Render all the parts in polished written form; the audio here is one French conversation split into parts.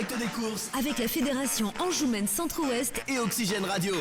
direct des courses avec la Fédération Anjoumen Centre-Ouest et Oxygène Radio.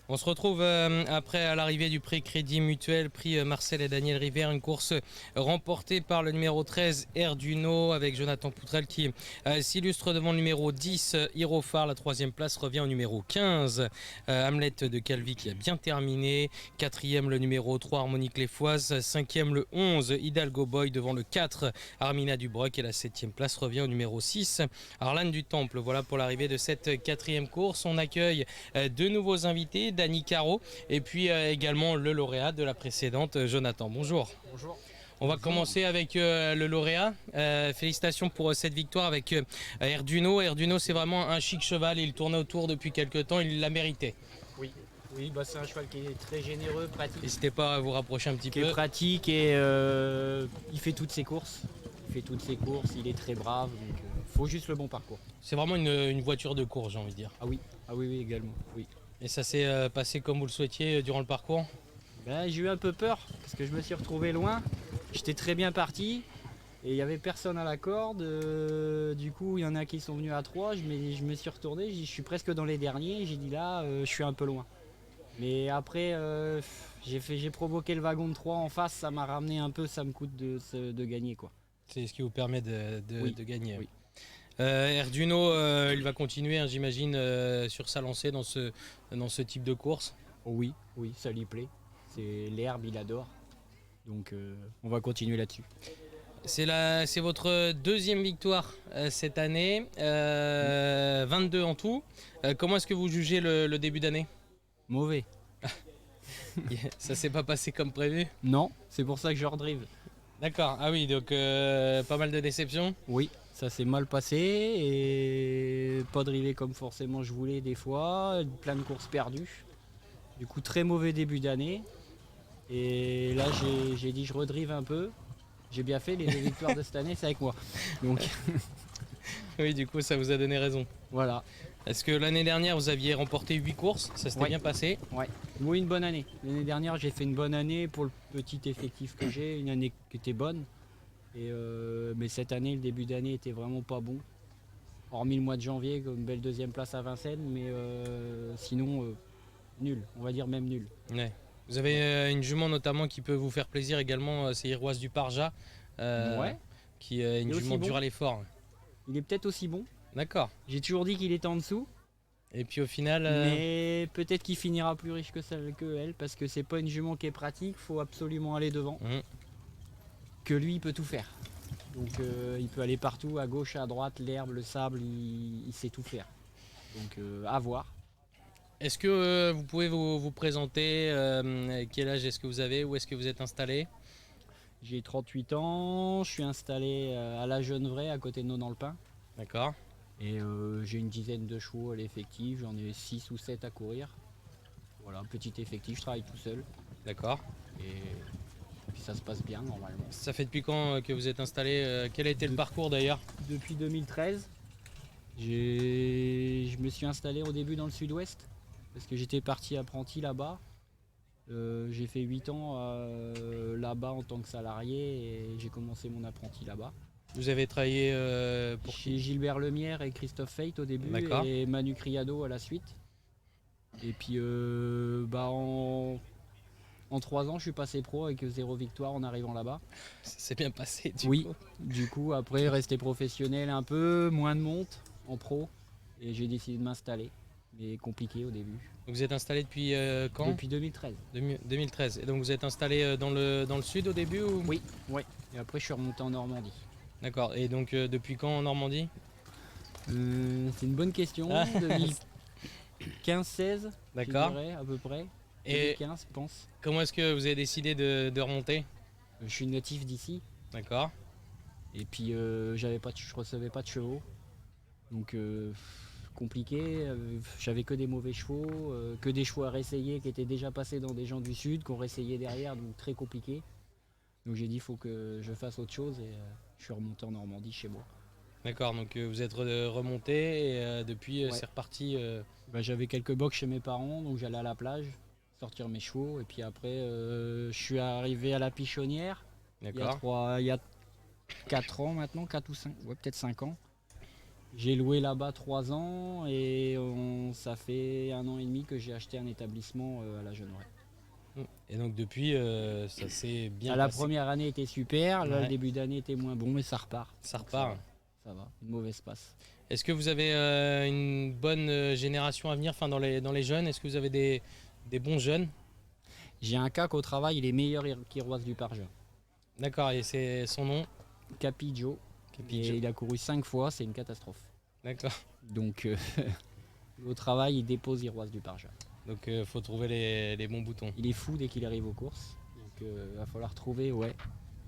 On se retrouve après à l'arrivée du prix Crédit Mutuel, prix Marcel et Daniel Rivière, une course remportée par le numéro 13 Erduno avec Jonathan Poutrel qui s'illustre devant le numéro 10 Hirofar. La troisième place revient au numéro 15 Hamlet de Calvi qui a bien terminé. Quatrième le numéro 3 Harmonique Léfoise. Cinquième le 11 Hidalgo Boy devant le 4 Armina Dubroc et la septième place revient au numéro 6 Arlane du Temple. Voilà pour l'arrivée de cette quatrième course. On accueille deux nouveaux invités. Dany Caro et puis également le lauréat de la précédente, Jonathan. Bonjour. Bonjour. On va commencer avec le lauréat. Félicitations pour cette victoire avec Erduno. Erduno, c'est vraiment un chic cheval. Il tournait autour depuis quelques temps. Il l'a mérité. Oui, c'est un cheval qui est très généreux, pratique. N'hésitez pas à vous rapprocher un petit peu. Qui est pratique et il fait toutes ses courses. Il est très brave. Donc faut juste le bon parcours. C'est vraiment une voiture de course, j'ai envie de dire. Ah oui, également. Oui. Et ça s'est passé comme vous le souhaitiez durant le parcours? J'ai eu un peu peur parce que je me suis retrouvé loin. J'étais très bien parti et il n'y avait personne à la corde. Du coup, il y en a qui sont venus à 3. Je me suis retourné, je suis presque dans les derniers. J'ai dit là, je suis un peu loin. Mais après, j'ai provoqué le wagon de 3 en face. Ça m'a ramené un peu, ça me coûte de gagner, quoi. C'est ce qui vous permet de gagner. Oui. Erduno, il va continuer, hein, j'imagine, sur sa lancée dans ce type de course. Oh oui, ça lui plaît. C'est l'herbe, il adore. Donc on va continuer là-dessus. C'est votre deuxième victoire cette année, 22 en tout. Comment est-ce que vous jugez le début d'année? Mauvais. Ça s'est pas passé comme prévu? Non, c'est pour ça que je redrive. D'accord, ah oui, donc pas mal de déceptions? Oui, ça s'est mal passé et pas drivé comme forcément je voulais des fois, plein de courses perdues. Du coup très mauvais début d'année. Et là j'ai dit je redrive un peu. J'ai bien fait, les 2 victoires de cette année c'est avec moi. Donc oui, du coup ça vous a donné raison. Voilà. Est-ce que l'année dernière vous aviez remporté 8 courses? Ça s'était bien passé? Ouais. Oui, une bonne année. L'année dernière j'ai fait une bonne année pour le petit effectif que j'ai, une année qui était bonne. Mais cette année, le début d'année était vraiment pas bon. Hormis le mois de janvier, une belle deuxième place à Vincennes, mais sinon nul, on va dire même nul. Ouais. Vous avez une jument notamment qui peut vous faire plaisir également, c'est Iroise du Parja, qui est une jument dure à l'effort. Il est peut-être aussi bon. D'accord. J'ai toujours dit qu'il était en dessous. Et puis au final... Mais peut-être qu'il finira plus riche que elle, parce que c'est pas une jument qui est pratique, faut absolument aller devant. Que lui, il peut tout faire. Donc il peut aller partout, à gauche, à droite, l'herbe, le sable, il sait tout faire. Donc à voir. Est-ce que vous pouvez vous présenter? Quel âge est-ce que vous avez? Où est-ce que vous êtes installé? J'ai 38 ans, je suis installé à la Genevrey, à côté de Naux-dans-le-Pin. D'accord. Et j'ai une dizaine de chevaux à l'effectif, j'en ai 6 ou 7 à courir. Voilà, petit effectif, je travaille tout seul. D'accord. Et puis ça se passe bien normalement. Ça fait depuis quand que vous êtes installé? Quel a été le parcours d'ailleurs? Depuis 2013. Je me suis installé au début dans le sud-ouest, parce que j'étais parti apprenti là-bas. J'ai fait 8 ans là-bas en tant que salarié et j'ai commencé mon apprenti là-bas. Vous avez travaillé pour chez Gilbert Lemierre et Christophe Feit au début et Manu Criado à la suite. Et puis en 3 ans je suis passé pro avec 0 victoire en arrivant là-bas. Ça s'est bien passé du coup. Du coup après rester professionnel un peu, moins de monte en pro et j'ai décidé de m'installer. Mais compliqué au début. Vous êtes installé depuis quand? Depuis 2013. 2013. Et donc vous êtes installé dans le sud au début ou... Oui. Et après je suis remonté en Normandie. D'accord. Et donc depuis quand en Normandie? C'est une bonne question. 2015-16, d'accord, je dirais, à peu près. Et 2015, je pense. Comment est-ce que vous avez décidé de remonter? Je suis natif d'ici. D'accord. Et puis je recevais pas de chevaux. Donc compliqué, j'avais que des mauvais chevaux, que des chevaux à réessayer qui étaient déjà passés dans des gens du sud, qu'on réessayait derrière, donc très compliqué. Donc j'ai dit il faut que je fasse autre chose et je suis remonté en Normandie chez moi. D'accord, donc vous êtes remonté et depuis c'est reparti. J'avais quelques box chez mes parents, donc j'allais à la plage, sortir mes chevaux, et puis après je suis arrivé à la Pichonnière. D'accord. Il y a 4 ans maintenant, 4 ou 5, ouais, peut-être 5 ans. J'ai loué là-bas 3 ans et ça fait 1 an et demi que j'ai acheté un établissement à la Jeuneraie. Et donc depuis, ça s'est bien La passé. première année était super, là Ouais. le début d'année était moins bon, mais ça repart. Ça Donc repart. Ça va, une mauvaise passe. Est-ce que vous avez une bonne génération à venir, enfin dans les jeunes? Est-ce que vous avez des bons jeunes? J'ai un CAC au travail, il est meilleur qu'Iroise du Parja. D'accord, et c'est son nom? Capidjo, Capidjo. et il a couru 5 fois, c'est une catastrophe. D'accord. Donc au travail, il dépose Iroise du Parja. Donc faut trouver les bons boutons. Il est fou dès qu'il arrive aux courses, donc il va falloir trouver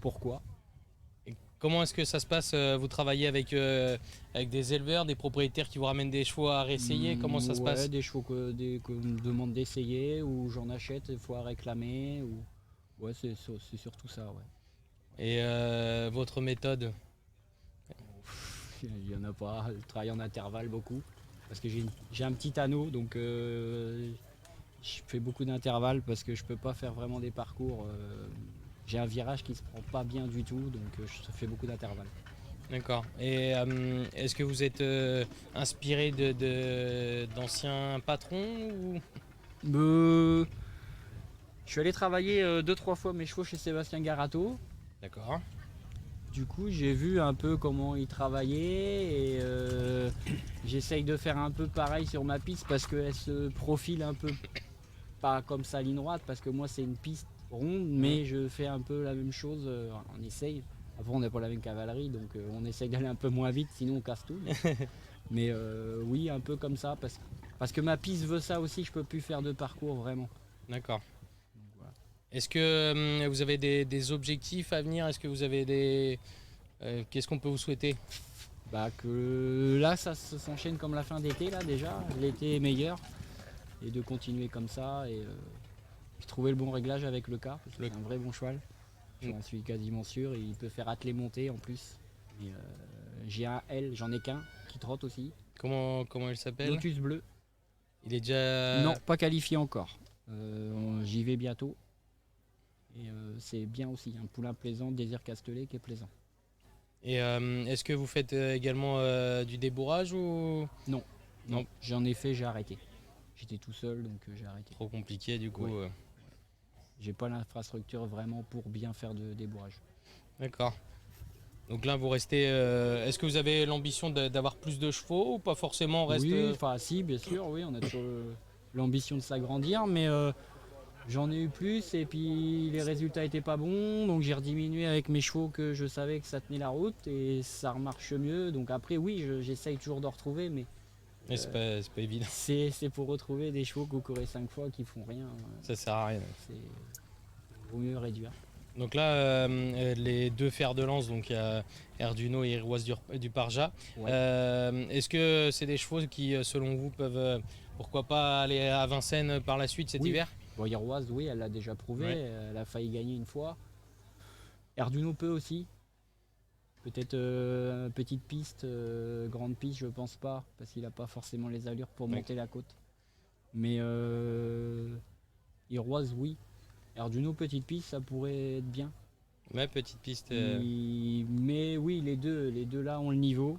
pourquoi. Et comment est-ce que ça se passe? Vous travaillez avec des éleveurs, des propriétaires qui vous ramènent des chevaux à réessayer? Comment ça se passe? Des chevaux qu'on me demande d'essayer, ou j'en achète, il faut à réclamer. Ouais, c'est surtout ça, ouais. Et votre méthode? Il n'y en a pas, je travaille en intervalle beaucoup. Parce que j'ai un petit anneau, donc je fais beaucoup d'intervalles parce que je peux pas faire vraiment des parcours. J'ai un virage qui se prend pas bien du tout, donc je fais beaucoup d'intervalles. D'accord. Et est-ce que vous êtes inspiré d'anciens patrons ou... Je suis allé travailler 2-3 fois mes chevaux chez Sébastien Garato. D'accord. Du coup, j'ai vu un peu comment il travaillait et j'essaye de faire un peu pareil sur ma piste parce qu'elle se profile un peu pas comme ça ligne droite, parce que moi c'est une piste ronde, mais je fais un peu la même chose, on essaye. Après on n'a pas la même cavalerie, donc on essaye d'aller un peu moins vite, sinon on casse tout. Mais oui, un peu comme ça, parce que ma piste veut ça aussi, je peux plus faire de parcours vraiment. D'accord. Donc, voilà. Est-ce que vous avez des objectifs à venir? Est-ce que vous avez qu'est-ce qu'on peut vous souhaiter? Bah que là ça s'enchaîne comme la fin d'été là déjà, l'été est meilleur, et de continuer comme ça et puis trouver le bon réglage avec le cas, parce que c'est un vrai bon cheval. J'en suis quasiment sûr, et il peut faire atteler monter en plus. Et, j'ai un L, j'en ai qu'un qui trotte aussi. Comment il s'appelle? Lotus bleu. Il est déjà... Non, pas qualifié encore. J'y vais bientôt. Et c'est bien aussi, un poulain plaisant, Désir Castellet qui est plaisant. Et est-ce que vous faites également du débourrage ou... Non, Non. J'en ai fait, j'ai arrêté. J'étais tout seul, donc j'ai arrêté. Trop compliqué du coup. Ouais. J'ai pas l'infrastructure vraiment pour bien faire de débourrage. D'accord. Donc là vous restez... Est-ce que vous avez l'ambition d'avoir plus de chevaux ou pas forcément? On reste... Oui, enfin si, bien sûr, oui, on a toujours l'ambition de s'agrandir, mais j'en ai eu plus et puis les résultats étaient pas bons, donc j'ai rediminué avec mes chevaux que je savais que ça tenait la route et ça remarche mieux. Donc après oui, j'essaye toujours de retrouver, mais c'est pas évident. c'est pour retrouver des chevaux que vous courez 5 fois qui font rien. Ça sert à rien. Vaut mieux réduire. Donc là, les deux fers de lance, donc il y a Erduno et Iroise du Parja. Ouais. Est-ce que c'est des chevaux qui, selon vous, peuvent pourquoi pas aller à Vincennes par la suite cet Oui. hiver? Bon, Iroise, oui, elle l'a déjà prouvé, Ouais. elle a failli gagner une fois. Erduno peut aussi. Peut-être petite piste, grande piste, je pense pas, parce qu'il n'a pas forcément les allures pour monter la côte. Mais Iroise, oui. Erduno, petite piste, ça pourrait être bien. Ouais, petite piste. Mais oui, les deux là ont le niveau.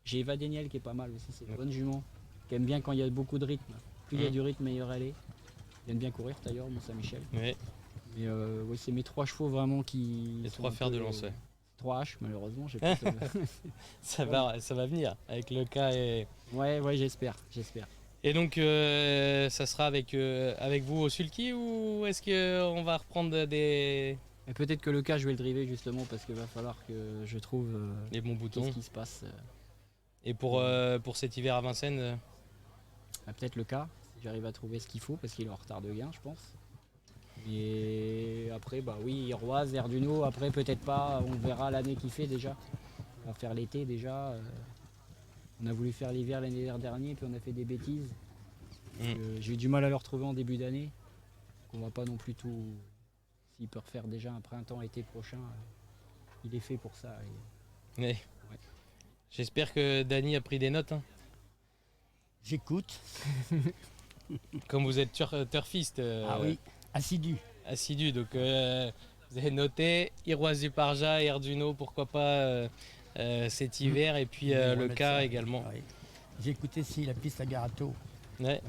J'ai Eva Daniel qui est pas mal aussi, c'est une bonne jument, qui aime bien quand il y a beaucoup de rythme. Plus il y a du rythme, meilleur elle est. Elle aime bien courir d'ailleurs, Mont Saint-Michel. Ouais. Mais oui, c'est mes 3 chevaux vraiment qui. Les sont 3 un fers peu, de lance. Ouais. 3 H malheureusement, j'ai pas. Ça va venir avec le cas et... Ouais, j'espère. Et donc ça sera avec vous au sulky ou est-ce qu'on va reprendre des... Et peut-être que le cas je vais le driver justement parce qu'il va falloir que je trouve les bons boutons qu'est-ce qui se passe. Et pour cet hiver à Vincennes Peut-être le cas, si j'arrive à trouver ce qu'il faut parce qu'il est en retard de gain je pense. Et après bah oui, Iroise, Erduno, après peut-être pas, on verra l'année qu'il fait déjà. On va faire l'été déjà. On a voulu faire l'hiver l'année dernière puis on a fait des bêtises. J'ai eu du mal à le retrouver en début d'année. On va pas non plus tout. S'il peut refaire déjà un printemps-été prochain, il est fait pour ça. Ouais. J'espère que Dany a pris des notes. Hein. J'écoute. Comme vous êtes turfiste. Ah oui, assidu. Assidu, donc vous avez noté Iroise du Parja et Erduno, pourquoi pas cet hiver et puis On va le mettre cas ça. également. Ouais. J'ai écouté si la piste à Garato. Ouais.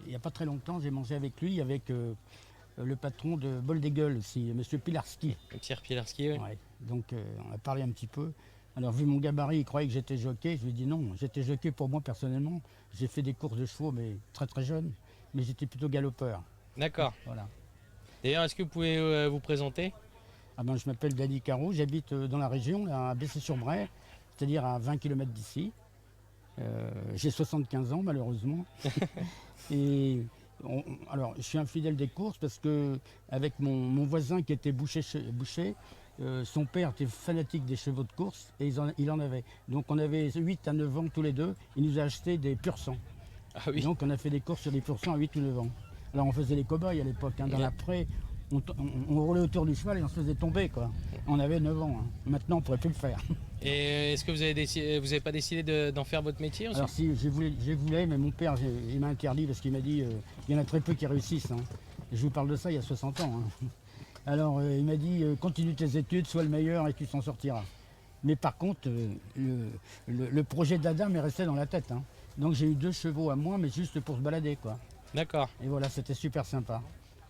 Il n'y a pas très longtemps, j'ai mangé avec lui, avec le patron de Boldegel aussi, M. Pilarski. Pierre Pilarski, oui. Ouais. Donc on a parlé un petit peu. Alors vu mon gabarit, il croyait que j'étais jockey. Je lui ai dit non, j'étais jockey pour moi personnellement. J'ai fait des courses de chevaux, mais très très jeune. Mais j'étais plutôt galopeur. D'accord. Voilà. D'ailleurs, est-ce que vous pouvez vous présenter? Ah ben, je m'appelle Dany Caro, j'habite dans la région, là, à Bessay-sur-Bray, c'est-à-dire à 20 km d'ici. J'ai 75 ans malheureusement. Et alors, je suis un fidèle des courses parce que avec mon voisin qui était boucher, son père était fanatique des chevaux de course et il en avait. Donc on avait 8 à 9 ans tous les deux, il nous a acheté des pur sang. Ah oui. Donc on a fait des courses sur des pur sang à 8 ou 9 ans. Alors on faisait les cow-boys à l'époque, hein, dans Ouais. la prairie, on roulait autour du cheval et on se faisait tomber quoi. On avait 9 ans, hein. Maintenant on pourrait plus le faire. Et est-ce que vous avez pas décidé d'en faire votre métier aussi? Alors si, je voulais, mais mon père, il m'a interdit parce qu'il m'a dit, il y en a très peu qui réussissent. Hein. Je vous parle de ça il y a 60 ans. Hein. Alors il m'a dit, continue tes études, sois le meilleur et tu s'en sortiras. Mais par contre, le projet d'Adam est resté dans la tête. Hein. Donc j'ai eu 2 chevaux à moi, mais juste pour se balader quoi. D'accord. Et voilà, c'était super sympa.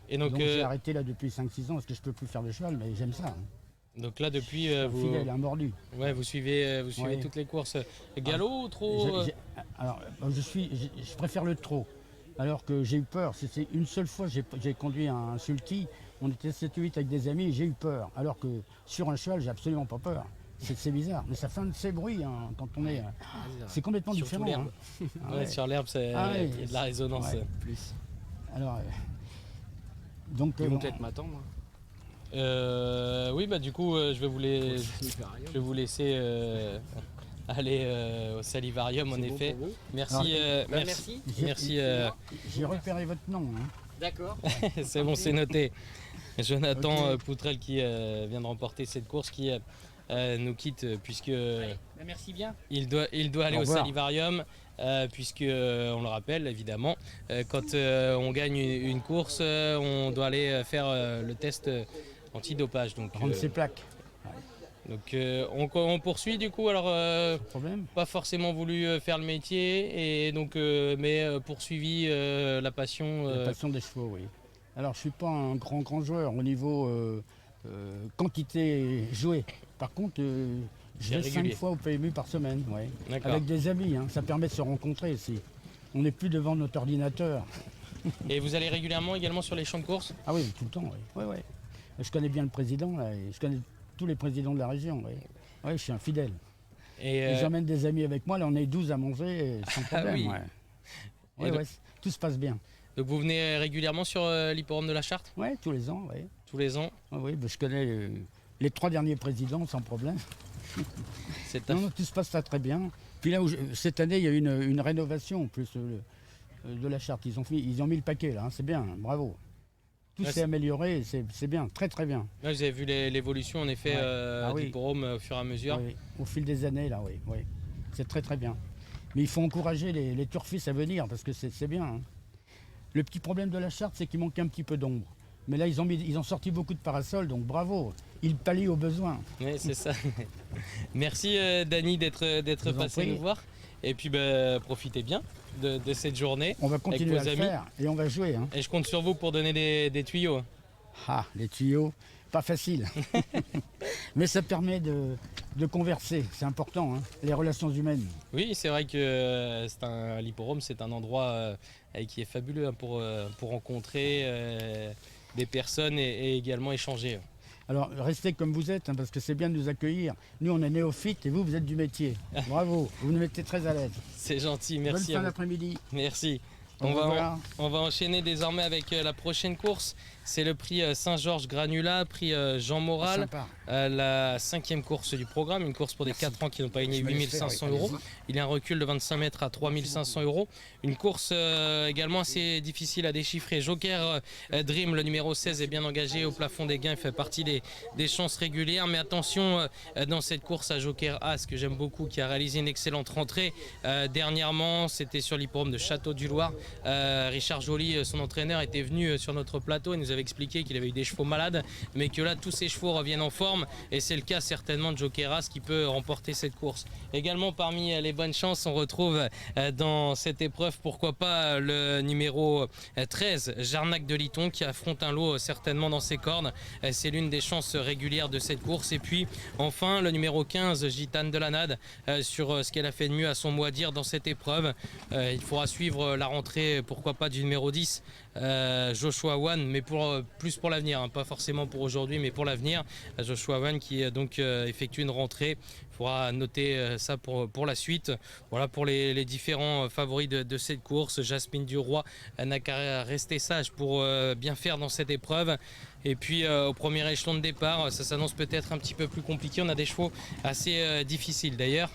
Et Donc, donc, j'ai arrêté là depuis 5-6 ans parce que je peux plus faire de cheval, mais j'aime ça. Hein. donc là, depuis, Vous... Fidèle, un mordu. ouais, vous suivez Ouais. toutes les courses. Galop ou trop? Alors, je préfère le trot. Alors que j'ai eu peur. C'est une seule fois, j'ai conduit un sulky. On était 7-8 avec des amis et j'ai eu peur. Alors que sur un cheval, j'ai absolument pas peur. C'est bizarre, mais ça fait un de ces bruits hein, quand on est. C'est complètement Surtout différent. l'herbe. Hein. Ah Ouais, ouais. sur l'herbe, il y Ah ouais, a de la résonance. ouais. Plus. Alors, donc, Ils vont bon, peut-être m'attendre. Oui, bah du coup, je vais vous laisser aller au salivarium en effet. Merci, Alors, merci, j'ai- merci. j'ai repéré votre nom. Hein. D'accord. C'est bon, c'est noté. Jonathan Poutrel qui vient de remporter cette course qui nous quitte puisque Merci bien. il doit aller Au au revoir. salivarium puisque on le rappelle évidemment quand on gagne une course on doit aller faire le test antidopage donc Rendre ses plaques. on poursuit du coup alors Pas de problème. pas forcément voulu faire le métier et donc mais poursuivi la passion La passion des chevaux, oui. Alors, je suis pas un grand joueur au niveau quantité jouée. Par contre, je C'est vais régulier. 5 fois au PMU par semaine, ouais. D'accord. Avec des amis, hein. Ça permet de se rencontrer aussi. On n'est plus devant notre ordinateur. et vous allez régulièrement également sur les champs de course. Ah oui, tout le temps, oui. Ouais, ouais. Je connais bien le président, là, et je connais tous les présidents de la région, oui. Ouais, je suis un fidèle. Et Et j'emmène des amis avec moi, là on est 12 à manger, sans problème. oui. Ouais. Et Ouais, donc- ouais, tout se passe bien. donc vous venez régulièrement sur l'hipporome de la Charte Ouais, tous les ans, ouais. tous les ans. Ouais, ouais, ben, je connais les 3 derniers présidents sans problème. C'est Non, non, tout se passe très bien. Puis là, cette année, il y a eu une rénovation en plus de la charte. Ils ont mis le paquet là, hein, c'est bien, bravo. Tout Ouais, s'est c'est- amélioré, c'est bien, très bien. Ouais, vous avez vu l'évolution en effet Ouais. Ah oui. d'hipporome au fur et à mesure. Oui, au fil des années, là, oui, oui. C'est très bien. Mais il faut encourager les turfistes à venir parce que c'est bien. Hein. Le petit problème de la charte, c'est qu'il manque un petit peu d'ombre. Mais là, ils ont sorti beaucoup de parasols, donc bravo. Ils pallient aux besoins. Oui, c'est ça. Merci Dany d'être Je vous en passé prie. nous voir. Et puis bah, profitez bien de cette journée. On va continuer vos à le amis. faire et on va jouer. Hein. Et je compte sur vous pour donner des tuyaux. Ah, les tuyaux, pas facile. Mais ça permet de converser, c'est important, hein, les relations humaines. Oui, c'est vrai que l'hipporome, c'est un endroit qui est fabuleux hein, pour rencontrer des personnes et également échanger. Alors, restez comme vous êtes, hein, parce que c'est bien de nous accueillir. Nous, on est néophytes et vous êtes du métier. Bravo, vous nous mettez très à l'aise. C'est gentil, Bonne merci. fin à vous. d'après-midi. Merci. Au revoir. On va enchaîner désormais avec la prochaine course. C'est le prix Saint-Georges Granula, prix Jean Moral. Sympa. La 5e course du programme, une course pour des 4 ans qui n'ont pas gagné Je me laisse 8500 faire, oui, euros. Il y a un recul de 25 mètres à 3500 euros. Une course également assez difficile à déchiffrer. Joker Dream, le numéro 16, est bien engagé au plafond des gains. Il fait partie des chances régulières. Mais attention dans cette course à Joker As, que j'aime beaucoup, qui a réalisé une excellente rentrée. Dernièrement, c'était sur l'hipporome de Château du Loir. Richard Joly, son entraîneur, était venu sur notre plateau et nous avait avait expliqué qu'il avait eu des chevaux malades, mais que là tous ses chevaux reviennent en forme et c'est le cas certainement de Jokeras qui peut remporter cette course. Également parmi les bonnes chances, on retrouve dans cette épreuve pourquoi pas le numéro 13, Jarnac de Liton, qui affronte un lot certainement dans ses cordes. C'est l'une des chances régulières de cette course. Et puis enfin le numéro 15, Gitane de Lanade, sur ce qu'elle a fait de mieux à son mot à dire dans cette épreuve. Il faudra suivre la rentrée pourquoi pas du numéro 10, Joshua One, mais plus pour l'avenir, hein, pas forcément pour aujourd'hui mais pour l'avenir. Joshua One qui donc effectue une rentrée. Il faudra noter ça pour la suite. Voilà pour les différents favoris de cette course. Jasmine Duroy n'a qu'à rester sage pour bien faire dans cette épreuve. Et puis au premier échelon de départ, ça s'annonce peut-être un petit peu plus compliqué. On a des chevaux assez difficiles d'ailleurs.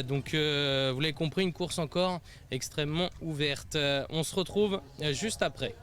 Donc vous l'avez compris, une course encore extrêmement ouverte. On se retrouve juste après.